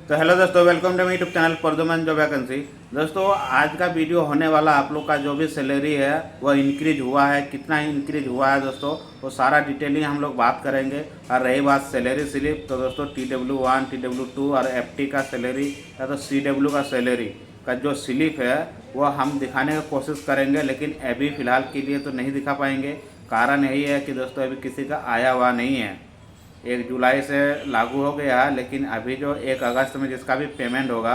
तो हेलो दोस्तों, welcome to my YouTube channel Pardhuman job vacancy. दोस्तों आज का वीडियो होने वाला आप लोग का जो भी सैलरी है वह इंक्रीज हुआ है, कितना इंक्रीज हुआ है दोस्तों, वो सारा डिटेलिंग हम लोग बात करेंगे। और रही बात सैलरी स्लिप, तो दोस्तों TW1, TW2 और FT का सैलरी या तो CW का सैलरी का जो स्लिप है वो हम दिखाने की कोशिश करेंगे, लेकिन अभी फ़िलहाल के लिए तो नहीं दिखा पाएंगे। कारण यही है कि दोस्तों अभी किसी का आया हुआ नहीं है। 1 जुलाई से लागू हो गया है, लेकिन अभी जो 1 अगस्त में जिसका भी पेमेंट होगा,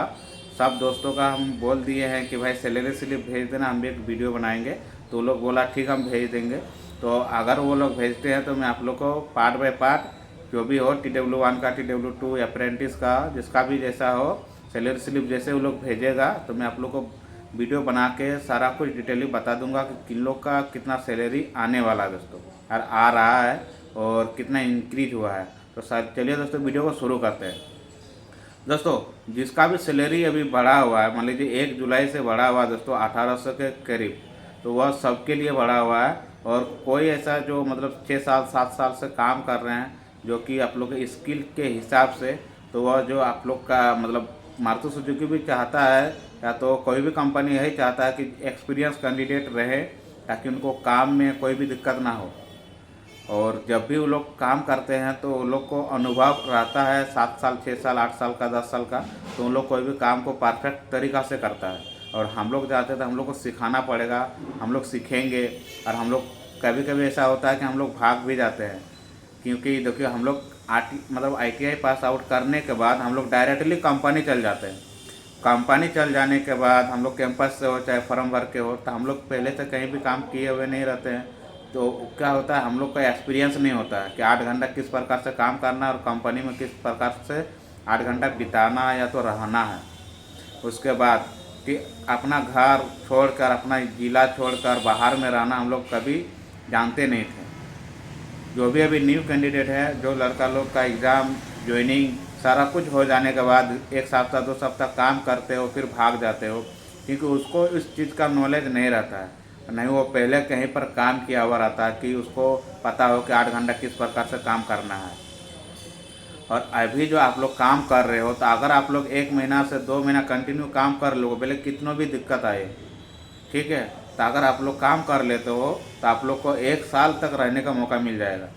सब दोस्तों का हम बोल दिए हैं कि भाई सैलरी स्लिप भेज देना, हम भी एक वीडियो बनाएंगे। तो लोग बोला ठीक हम भेज देंगे। तो अगर वो लोग भेजते हैं तो मैं आप लोग को पार्ट बाय पार्ट जो भी हो, TW1 का, TW2, अप्रेंटिस का, जिसका भी जैसा हो सैलरी स्लिप जैसे वो लोग भेजेगा तो मैं आप लोग को वीडियो बना के सारा कुछ डिटेलिंग बता दूंगा कि किन लोग का कितना सैलरी आने वाला है दोस्तों, और आ रहा है और कितना इंक्रीज हुआ है। तो सर चलिए दोस्तों वीडियो को शुरू करते हैं। दोस्तों जिसका भी सैलरी अभी बढ़ा हुआ है, मान लीजिए 1 जुलाई से बढ़ा हुआ है दोस्तों 1800 के करीब, तो वह सबके लिए बढ़ा हुआ है। और कोई ऐसा जो मतलब 6 साल 7 साल से काम कर रहे हैं जो कि आप लोग के स्किल के हिसाब से, तो वह जो आप लोग का मतलब मारुति सुजुकी भी चाहता है, या तो कोई भी कंपनी यही चाहता है कि एक्सपीरियंस कैंडिडेट रहे ताकि उनको काम में कोई भी दिक्कत ना हो। और जब भी वो लोग काम करते हैं तो उन लोग को अनुभव रहता है 7 साल 6 साल 8 साल का 10 साल का, तो उन लोग कोई भी काम को परफेक्ट तरीक़ा से करता है। और हम लोग चाहते हैं तो हम लोग को सिखाना पड़ेगा, हम लोग सीखेंगे। और हम लोग कभी कभी ऐसा होता है कि हम लोग भाग भी जाते हैं, क्योंकि देखिए हम लोग ITI पास आउट करने के बाद हम लोग डायरेक्टली कंपनी चल जाते हैं। कंपनी चल जाने के बाद हम लोग कैंपस से हो चाहे फर्म भर के हो, तो हम लोग पहले से कहीं भी काम किए हुए नहीं रहते हैं। तो क्या होता है, हम लोग का एक्सपीरियंस नहीं होता है कि 8 घंटा किस प्रकार से काम करना है और कंपनी में किस प्रकार से 8 घंटा बिताना है या तो रहना है। उसके बाद कि अपना घर छोड़कर, अपना ज़िला छोड़कर बाहर में रहना हम लोग कभी जानते नहीं थे। जो भी अभी न्यू कैंडिडेट है, जो लड़का लोग का एग्ज़ाम ज्वाइनिंग सारा कुछ हो जाने के बाद 1 सप्ताह 2 सप्ताह काम करते हो फिर भाग जाते हो, क्योंकि उसको इस चीज़ का नॉलेज नहीं रहता है, नहीं वो पहले कहीं पर काम किया हुआ रहता है कि उसको पता हो कि 8 घंटा किस प्रकार से काम करना है। और अभी जो आप लोग काम कर रहे हो, तो अगर आप लोग 1 महीना से 2 महीना कंटिन्यू काम कर लो, भले कितनों भी दिक्कत आए, ठीक है, तो अगर आप लोग काम कर लेते हो तो आप लोग को 1 साल तक रहने का मौका मिल जाएगा।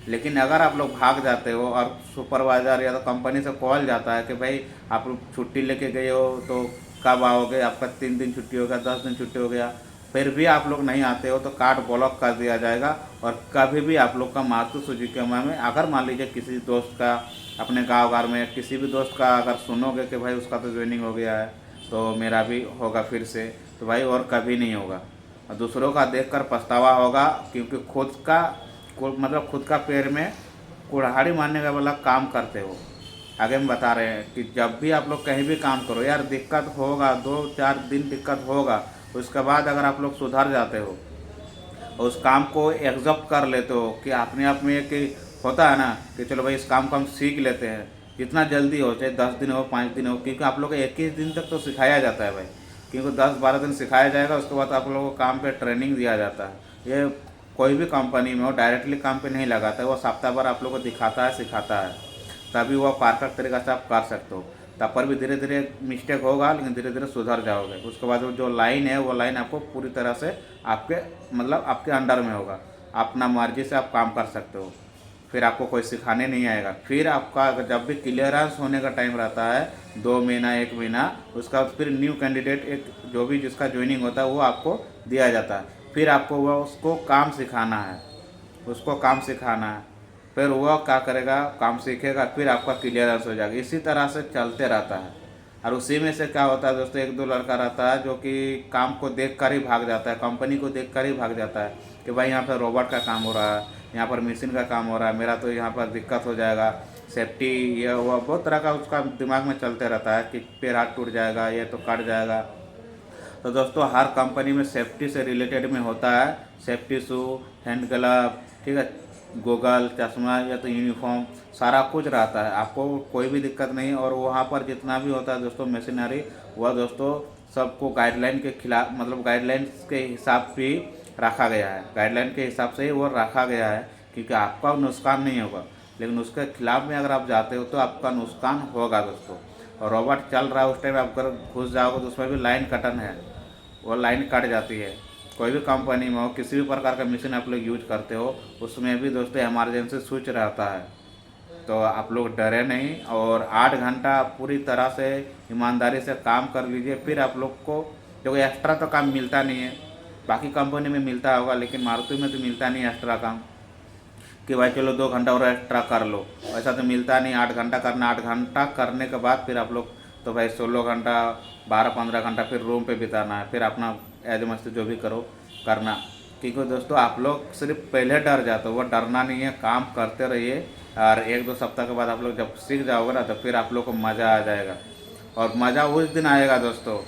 लेकिन अगर आप लोग भाग जाते हो और सुपरवाइज़र या तो कंपनी से कॉल जाता है कि भाई आप लोग छुट्टी लेके गए हो तो कब आओगे, आपका 3 दिन छुट्टी हो गया, 10 दिन छुट्टी हो गया, फिर भी आप लोग नहीं आते हो तो कार्ड ब्लॉक कर दिया जाएगा। और कभी भी आप लोग का मारुति सुजुकी में अगर मान लीजिए किसी दोस्त का, अपने गाँव घर में किसी भी दोस्त का अगर सुनोगे कि भाई उसका तो ज्वाइनिंग हो गया है तो मेरा भी होगा फिर से, तो भाई और कभी नहीं होगा। और दूसरों का देखकर पछतावा होगा, क्योंकि खुद का पैर में कुल्हाड़ी मारने का वाला काम करते हो। आगे हम बता रहे हैं कि जब भी आप लोग कहीं भी काम करो यार, दिक्कत होगा, 2-4 दिन दिक्कत होगा। उसके बाद अगर आप लोग सुधर जाते हो और उस काम को एक्सेप्ट कर लेते हो कि अपने आप में कि होता है ना कि चलो भाई इस काम को हम सीख लेते हैं, जितना जल्दी हो, चाहे 10 दिन हो 5 दिन हो, क्योंकि आप लोग को 21 दिन तक तो सिखाया जाता है भाई, क्योंकि 10-12 दिन सिखाया जाएगा, उसके बाद आप लोगों को काम पे ट्रेनिंग दिया जाता है। ये कोई भी कंपनी में हो डायरेक्टली काम पे नहीं लगाता है, वो सप्ताह भर आप लोगों को दिखाता है, सिखाता है, तभी वो परफेक्ट तरीक़ा से आप कर सकते हो। तब पर भी धीरे धीरे मिस्टेक होगा, लेकिन धीरे धीरे सुधर जाओगे। उसके बाद वो जो लाइन है वो लाइन आपको पूरी तरह से आपके मतलब आपके अंडर में होगा, अपना मर्जी से आप काम कर सकते हो, फिर आपको कोई सिखाने नहीं आएगा। फिर आपका जब भी क्लियरेंस होने का टाइम रहता है 2 महीना 1 महीना, उसका फिर न्यू कैंडिडेट एक जो भी जिसका ज्वाइनिंग होता है वो आपको दिया जाता है। फिर आपको वह उसको काम सिखाना है, उसको काम सिखाना है, फिर वह क्या करेगा, काम सीखेगा, फिर आपका क्लियरेंस हो जाएगा। इसी तरह से चलते रहता है। और उसी में से क्या होता है दोस्तों, 1-2 लड़का रहता है जो कि काम को देख कर ही भाग जाता है, कंपनी को देख कर ही भाग जाता है कि भाई यहाँ पर रोबोट का काम हो रहा है, यहाँ पर मशीन का काम हो रहा है, मेरा तो यहाँ पर दिक्कत हो जाएगा, सेफ्टी ये हुआ, बहुत तरह का उसका दिमाग में चलते रहता है कि पैर हाथ टूट जाएगा, ये तो कट जाएगा। तो दोस्तों हर कंपनी में सेफ्टी से रिलेटेड में होता है, सेफ्टी शू, हैंड ग्लव, ठीक है, गोगल, चश्मा या तो यूनिफॉर्म, सारा कुछ रहता है, आपको कोई भी दिक्कत नहीं। और वहाँ पर जितना भी होता है दोस्तों मशीनरी, वह दोस्तों सबको गाइडलाइन के खिलाफ मतलब गाइडलाइंस के हिसाब से रखा गया है, गाइडलाइन के हिसाब से ही वो रखा गया है, क्योंकि आपका नुकसान नहीं होगा। लेकिन उसके खिलाफ में अगर आप जाते हो तो आपका नुकसान होगा दोस्तों। और रोबोट चल रहा है उस टाइम आप अगर घुस जाओगे तो उसमें भी लाइन कटन है, वो लाइन कट जाती है। कोई भी कंपनी में हो, किसी भी प्रकार का मशीन आप लोग यूज करते हो, उसमें भी दोस्तों इमरजेंसी स्विच रहता है। तो आप लोग डरे नहीं और 8 घंटा पूरी तरह से ईमानदारी से काम कर लीजिए। फिर आप लोग को जो एक्स्ट्रा तो काम मिलता नहीं है, बाकी कंपनी में मिलता होगा लेकिन मारुति में तो मिलता नहीं एक्स्ट्रा काम कि भाई चलो 2 घंटा और एक्स्ट्रा कर लो, ऐसा तो मिलता नहीं। 8 घंटा करना, 8 घंटा करने के बाद फिर आप लोग तो भाई 16 घंटा 12-15 घंटा फिर रूम पे बिताना है, फिर अपना ऐज मस्ती जो भी करो करना। क्योंकि दोस्तों आप लोग सिर्फ पहले डर जाते हो, वो डरना नहीं है, काम करते रहिए और 1-2 सप्ताह के बाद आप लोग जब सीख जाओगे ना तो फिर आप लोग को मज़ा आ जाएगा। और मज़ा उस दिन आएगा दोस्तों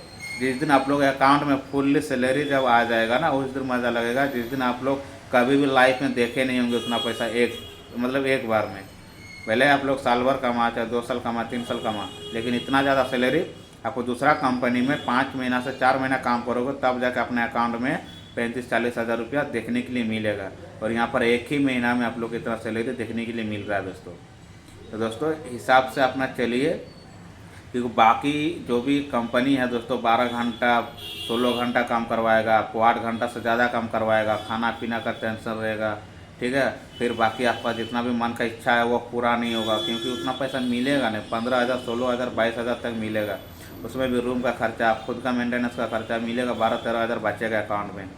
जिस दिन आप लोग अकाउंट में फुल्ली सैलरी जब आ जाएगा ना, उस दिन मज़ा लगेगा जिस दिन आप लोग कभी भी लाइफ में देखे नहीं होंगे उतना पैसा एक बार में। पहले आप लोग साल भर कमा, चाहे 2 साल कमा, 3 साल कमा, लेकिन इतना ज़्यादा सैलरी आपको दूसरा कंपनी में 5 महीना से 4 महीना काम करोगे तब जाकर अपने अकाउंट में 35-40 हज़ार रुपया देखने के लिए मिलेगा। और यहाँ पर एक ही महीना में आप लोग को इतना सैलरी देखने के लिए मिल रहा है दोस्तों। तो दोस्तों हिसाब से अपना चलिए, क्योंकि बाकी जो भी कंपनी है दोस्तों 12 घंटा 16 घंटा काम करवाएगा, आपको 8 घंटा से ज़्यादा काम करवाएगा, खाना पीना का टेंशन रहेगा, ठीक है। फिर बाकी आपका जितना भी मन का इच्छा है वो पूरा नहीं होगा, क्योंकि उतना पैसा मिलेगा नहीं। 15,000 16,000 22,000 तक मिलेगा, उसमें भी रूम का खर्चा, खुद का मेंटेनेंस का खर्चा मिलेगा, 12-13 हज़ार बचेगा अकाउंट में,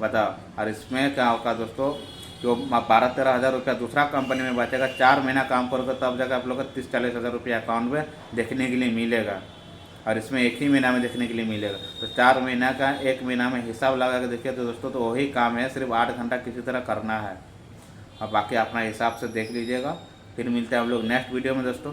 बताओ। और इसमें क्या होगा दोस्तों, जो 12-13 हज़ार रुपया दूसरा कंपनी में बचेगा, 4 महीना काम करोगे तब जाकर आप लोग को 30-40 हज़ार रुपया अकाउंट में देखने के लिए मिलेगा। और इसमें एक ही महीना में देखने के लिए मिलेगा। तो 4 महीना का 1 महीना में हिसाब लगा के देखिए तो दोस्तों तो वही काम है, सिर्फ 8 घंटा किसी तरह करना है और बाकी अपना हिसाब से देख लीजिएगा। फिर मिलते हैं हम लोग नेक्स्ट वीडियो में दोस्तों।